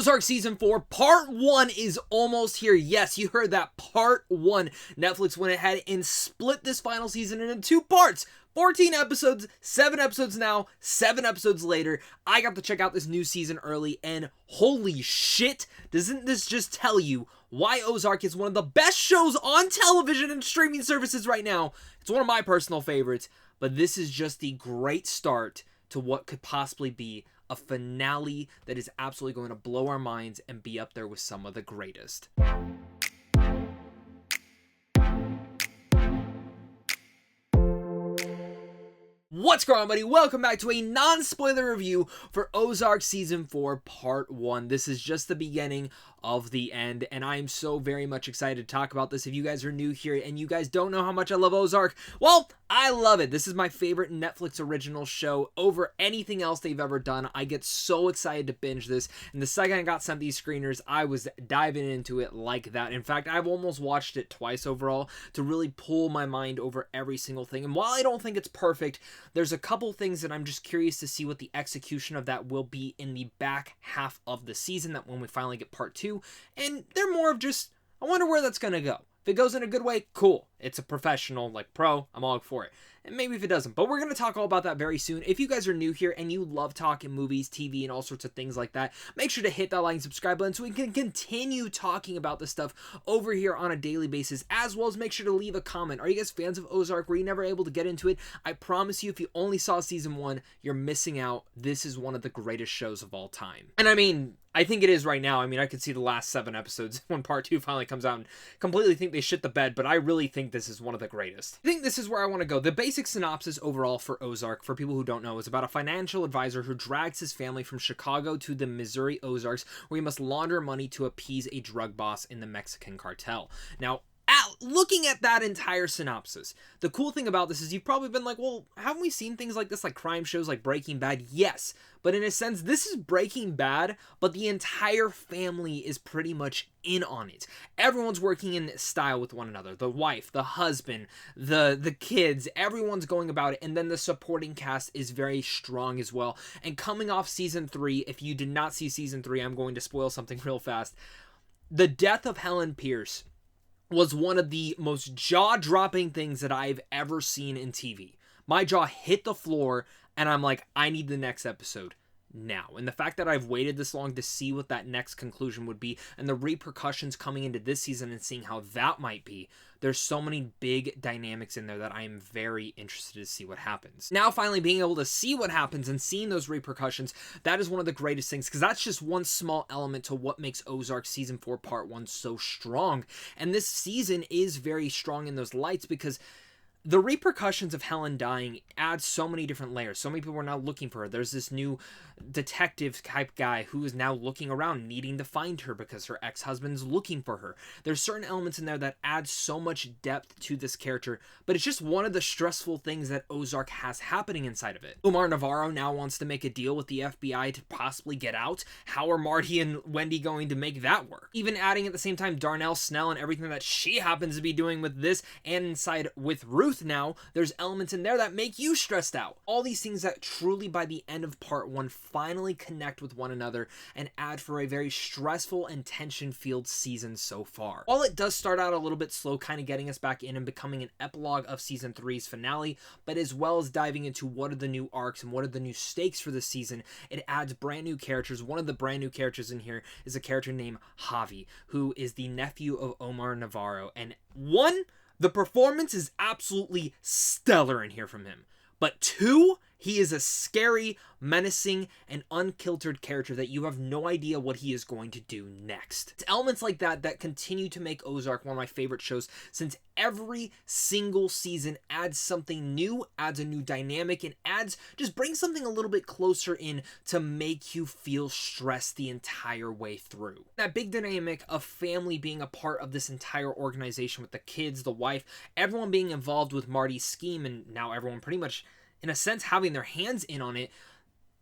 Ozark Season 4, Part 1 is almost here. Yes, you heard that, Part 1. Netflix went ahead and split this final season into 2 parts. 14 episodes, 7 episodes now, 7 episodes later. I got to check out this new season early, and holy shit, doesn't this just tell you why Ozark is one of the best shows on television and streaming services right now? It's one of my personal favorites, but this is just the great start to what could possibly be a finale that is absolutely going to blow our minds and be up there with some of the greatest. What's going on, buddy? Welcome back to a non-spoiler review for Ozark Season 4, Part 1. This is just the beginning of the end, and I'm so very much excited to talk about this. If you guys are new here and you guys don't know how much I love Ozark, well, I love it. This is my favorite Netflix original show over anything else they've ever done. I get so excited to binge this, and the second I got sent these screeners, I was diving into it like that. In fact, I've almost watched it twice overall to really pull my mind over every single thing, and while I don't think it's perfect, there's a couple things that I'm just curious to see what the execution of that will be in the back half of the season, that when we finally get part 2, and they're more of just, I wonder where that's going to go. If it goes in a good way, cool. It's a professional, like pro, I'm all for it. And maybe if it doesn't. But we're going to talk all about that very soon. If you guys are new here and you love talking movies, TV, and all sorts of things like that, make sure to hit that like and subscribe button so we can continue talking about this stuff over here on a daily basis, as well as make sure to leave a comment. Are you guys fans of Ozark? Were you never able to get into it? I promise you, if you only saw Season 1, you're missing out. This is one of the greatest shows of all time. And I mean, I think it is right now. I mean, I could see the last 7 episodes when Part 2 finally comes out and completely think they shit the bed, but I really think this is one of the greatest. I think this is where I want to go. The basic synopsis overall for Ozark, for people who don't know, is about a financial advisor who drags his family from Chicago to the Missouri Ozarks, where he must launder money to appease a drug boss in the Mexican cartel. Now, looking at that entire synopsis, the cool thing about this is you've probably been like, well, haven't we seen things like this, like crime shows like Breaking Bad? Yes, but in a sense, this is Breaking Bad, but the entire family is pretty much in on it. Everyone's working in style with one another. The wife, the husband, the kids, everyone's going about it, and then the supporting cast is very strong as well. And coming off Season 3, if you did not see Season 3, I'm going to spoil something real fast. The death of Helen Pierce was one of the most jaw-dropping things that I've ever seen in TV. My jaw hit the floor, and I'm like, I need the next episode now. And the fact that I've waited this long to see what that next conclusion would be, and the repercussions coming into this season and seeing how that might be, there's so many big dynamics in there that I am very interested to see what happens. Now, finally being able to see what happens and seeing those repercussions, that is one of the greatest things, because that's just one small element to what makes Ozark Season 4 Part 1 so strong. And this season is very strong in those lights, because the repercussions of Helen dying add so many different layers. So many people are now looking for her. There's this new detective type guy who is now looking around, needing to find her because her ex-husband's looking for her. There's certain elements in there that add so much depth to this character, but it's just one of the stressful things that Ozark has happening inside of it. Omar Navarro now wants to make a deal with the FBI to possibly get out. How are Marty and Wendy going to make that work? Even adding at the same time Darnell Snell and everything that she happens to be doing with this, and inside with Ruth now, there's elements in there that make you stressed out. All these things that truly by the end of Part 1 finally connect with one another and add for a very stressful and tension-filled season so far. While it does start out a little bit slow, kind of getting us back in and becoming an epilogue of Season 3's finale, but as well as diving into what are the new arcs and what are the new stakes for this season, it adds brand new characters. One of the brand new characters in here is a character named Javi, who is the nephew of Omar Navarro, and the performance is absolutely stellar in here from him. But 2, he is a scary, menacing, and unkiltered character that you have no idea what he is going to do next. It's elements like that that continue to make Ozark one of my favorite shows, since every single season adds something new, adds a new dynamic, and just brings something a little bit closer in to make you feel stressed the entire way through. That big dynamic of family being a part of this entire organization with the kids, the wife, everyone being involved with Marty's scheme, and now everyone pretty much, in a sense, having their hands in on it.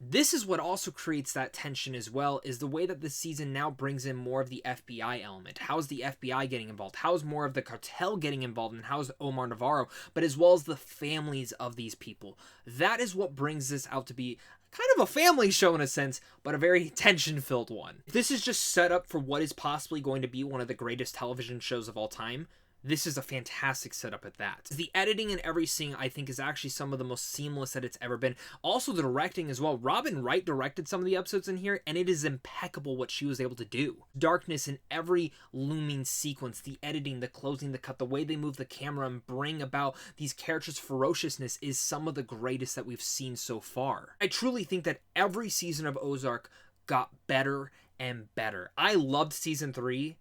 This is what also creates that tension as well, is the way that this season now brings in more of the FBI element. How's the FBI getting involved? How's more of the cartel getting involved? And how's Omar Navarro? But as well as the families of these people. That is what brings this out to be kind of a family show in a sense, but a very tension-filled one. This is just set up for what is possibly going to be one of the greatest television shows of all time. This is a fantastic setup at that. The editing in every scene, I think, is actually some of the most seamless that it's ever been. Also, the directing as well. Robin Wright directed some of the episodes in here, and it is impeccable what she was able to do. Darkness in every looming sequence, the editing, the closing, the cut, the way they move the camera and bring about these characters' ferociousness is some of the greatest that we've seen so far. I truly think that every season of Ozark got better and better. I loved season 3.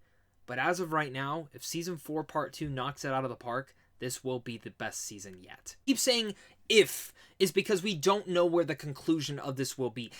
But as of right now, if Season 4 Part 2 knocks it out of the park, this will be the best season yet. I keep saying if is because we don't know where the conclusion of this will be.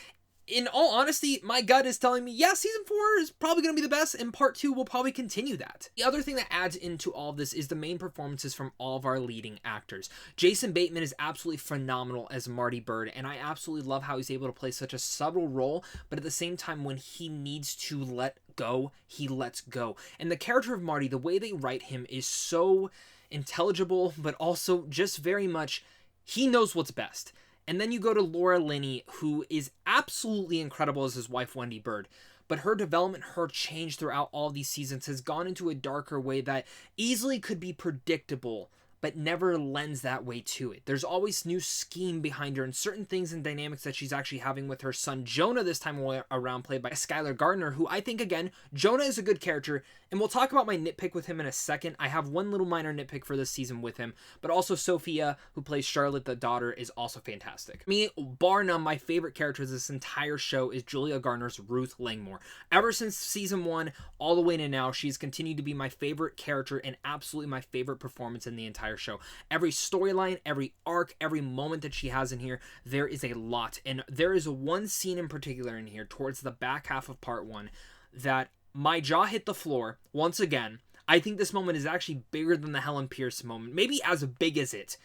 In all honesty, my gut is telling me, yeah, Season 4 is probably going to be the best, and Part 2 will probably continue that. The other thing that adds into all of this is the main performances from all of our leading actors. Jason Bateman is absolutely phenomenal as Marty Byrde, and I absolutely love how he's able to play such a subtle role, but at the same time, when he needs to let go, he lets go. And the character of Marty, the way they write him is so intelligible, but also just very much, he knows what's best. And then you go to Laura Linney, who is absolutely incredible as his wife, Wendy Byrde. But her development, her change throughout all these seasons has gone into a darker way that easily could be predictable, but never lends that way to it. There's always new scheme behind her and certain things and dynamics that she's actually having with her son Jonah this time around, played by Skylar Gardner, who I think, again, Jonah is a good character, and we'll talk about my nitpick with him in a second. I have one little minor nitpick for this season with him, but also Sophia, who plays Charlotte, the daughter, is also fantastic. Me, bar none, my favorite character of this entire show is Julia Garner's Ruth Langmore. Ever since season 1, all the way to now, she's continued to be my favorite character and absolutely my favorite performance in the entire show. Every storyline, every arc, every moment that she has in here, there is a lot. And there is one scene in particular in here towards the back half of part 1 that my jaw hit the floor once again. I think this moment is actually bigger than the Helen Pierce moment, maybe as big as it,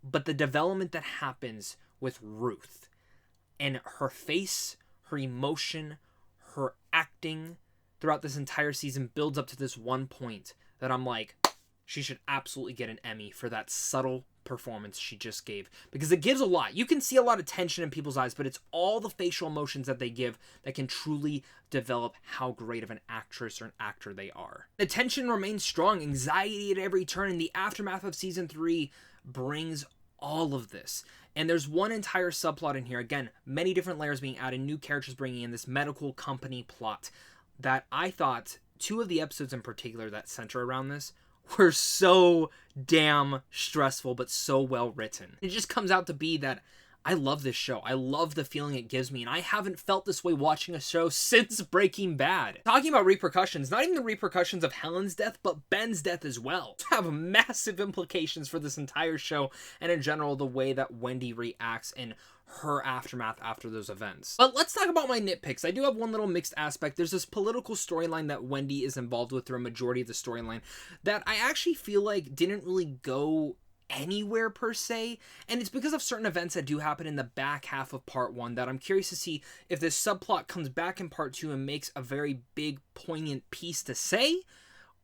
but the development that happens with Ruth and her face, her emotion, her acting throughout this entire season builds up to this one point that I'm like, she should absolutely get an Emmy for that subtle performance she just gave, because it gives a lot. You can see a lot of tension in people's eyes, but it's all the facial emotions that they give that can truly develop how great of an actress or an actor they are. The tension remains strong, anxiety at every turn, and the aftermath of season 3 brings all of this. And there's one entire subplot in here, again, many different layers being added, new characters bringing in this medical company plot that I thought 2 of the episodes in particular that center around this were so damn stressful, but so well written. It just comes out to be that I love this show. I love the feeling it gives me, and I haven't felt this way watching a show since Breaking Bad. Talking about repercussions, not even the repercussions of Helen's death, but Ben's death as well, have massive implications for this entire show, and in general, the way that Wendy reacts and her aftermath after those events. But let's talk about my nitpicks. I do have one little mixed aspect. There's this political storyline that Wendy is involved with through a majority of the storyline that I actually feel like didn't really go anywhere per se, and it's because of certain events that do happen in the back half of part 1 that I'm curious to see if this subplot comes back in part 2 and makes a very big poignant piece to say,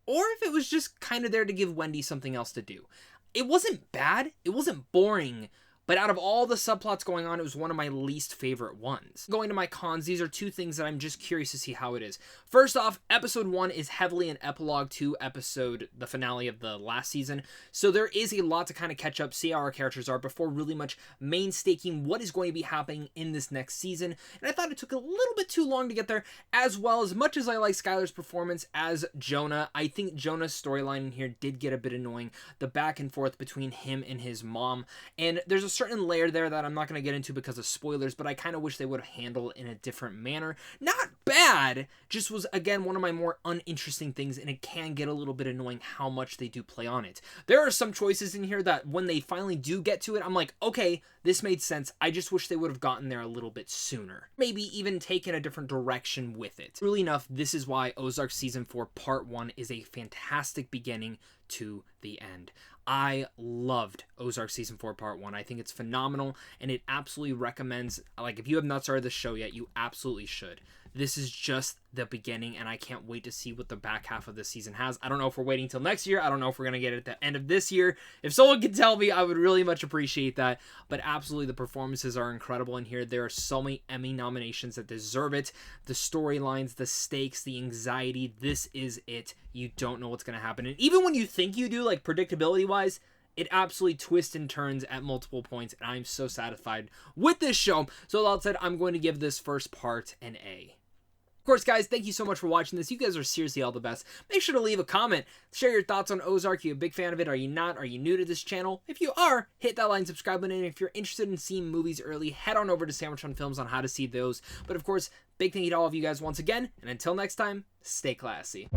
or if it was just kind of there to give Wendy something else to do. It wasn't bad, it wasn't boring, but out of all the subplots going on, it was one of my least favorite ones. Going to my cons, these are 2 things that I'm just curious to see how it is. First off, episode 1 is heavily an epilogue to the finale of the last season, so there is a lot to kind of catch up, see how our characters are, before really much main-staking what is going to be happening in this next season, and I thought it took a little bit too long to get there, as well. As much as I like Skylar's performance as Jonah, I think Jonah's storyline in here did get a bit annoying, the back and forth between him and his mom, and there's a certain layer there that I'm not going to get into because of spoilers, but I kind of wish they would have handled it in a different manner. Not bad, just was, again, one of my more uninteresting things, and it can get a little bit annoying how much they do play on it. There are some choices in here that when they finally do get to it, I'm like, okay, this made sense. I just wish they would have gotten there a little bit sooner. Maybe even taken a different direction with it. Truly enough, this is why Ozark Season 4 Part 1 is a fantastic beginning to the end. I loved Ozark Season 4 Part 1. I think it's phenomenal, and it absolutely recommends, like, if you have not started the show yet, you absolutely should. this is just the beginning, and I can't wait to see what the back half of this season has. I don't know if we're waiting till next year. I don't know if we're going to get it at the end of this year. If someone can tell me, I would really much appreciate that. But absolutely, the performances are incredible in here. There are so many Emmy nominations that deserve it. The storylines, the stakes, the anxiety, this is it. You don't know what's going to happen. And even when you think you do, like predictability-wise, it absolutely twists and turns at multiple points, and I'm so satisfied with this show. So with that said, I'm going to give this first part an A. Of course, guys, thank you so much for watching this. You guys are seriously all the best. Make sure to leave a comment. Share your thoughts on Ozark. Are you a big fan of it? Are you not? Are you new to this channel? If you are, hit that like and subscribe button. And if you're interested in seeing movies early, head on over to Sandwich on Films on how to see those. But of course, big thank you to all of you guys once again. And until next time, stay classy.